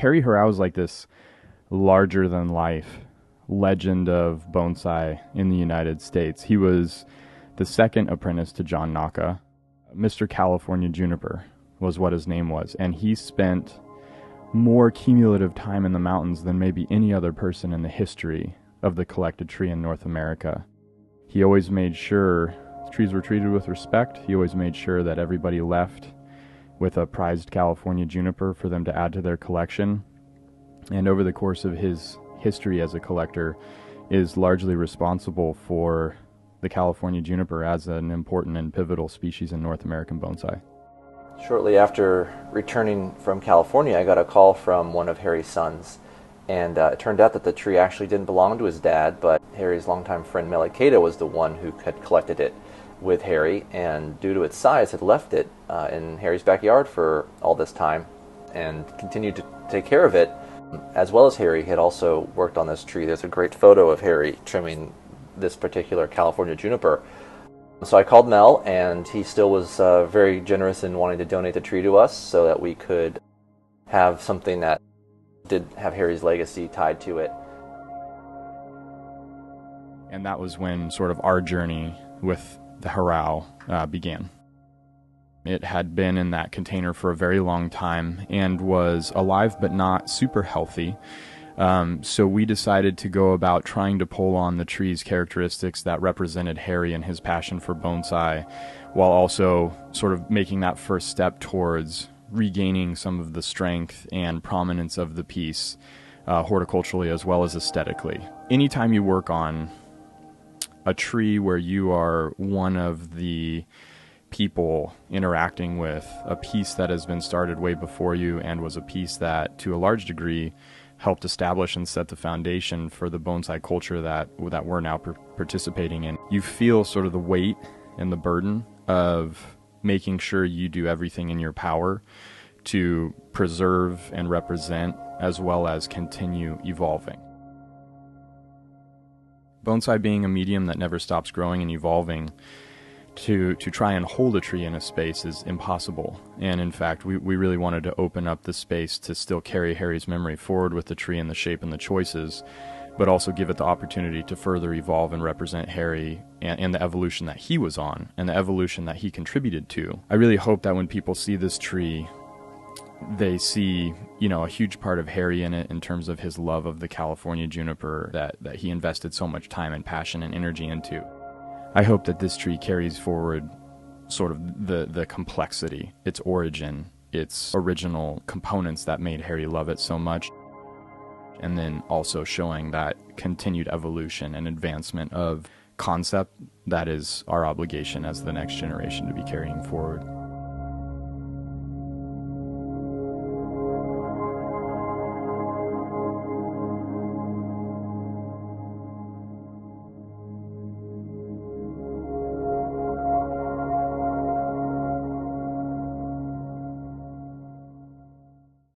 Harry Hirao is like this larger than life legend of bonsai in the United States. He was the second apprentice to John Naka. Mr. California Juniper was what his name was, and he spent more cumulative time in the mountains than maybe any other person in the history of the collected tree in North America. He always made sure trees were treated with respect. He always made sure that everybody left with a prized California juniper for them to add to their collection. And over the course of his history as a collector, is largely responsible for the California juniper as an important and pivotal species in North American bonsai. Shortly after returning from California, I got a call from one of Harry's sons, and it turned out that the tree actually didn't belong to his dad, but Harry's longtime friend Melikeda was the one who had collected it with Harry, and due to its size had left it in Harry's backyard for all this time and continued to take care of it. As well as Harry had also worked on this tree. There's a great photo of Harry trimming this particular California juniper. So I called Mel, and he still was very generous in wanting to donate the tree to us so that we could have something that did have Harry's legacy tied to it. And that was when sort of our journey with the Hirao began. It had been in that container for a very long time and was alive but not super healthy. So we decided to go about trying to pull on the tree's characteristics that represented Harry and his passion for bonsai, while also sort of making that first step towards regaining some of the strength and prominence of the piece, horticulturally as well as aesthetically. Anytime you work on a tree where you are one of the people interacting with a piece that has been started way before you and was a piece that, to a large degree, helped establish and set the foundation for the bonsai culture that we're now participating in. You feel sort of the weight and the burden of making sure you do everything in your power to preserve and represent, as well as continue evolving. Bonsai being a medium that never stops growing and evolving, to try and hold a tree in a space is impossible. And in fact, we really wanted to open up the space to still carry Harry's memory forward with the tree and the shape and the choices, but also give it the opportunity to further evolve and represent Harry and the evolution that he was on and the evolution that he contributed to. I really hope that when people see this tree, they see, a huge part of Harry in it in terms of his love of the California juniper that he invested so much time and passion and energy into. I hope that this tree carries forward sort of the complexity, its origin, its original components that made Harry love it so much, and then also showing that continued evolution and advancement of concept that is our obligation as the next generation to be carrying forward.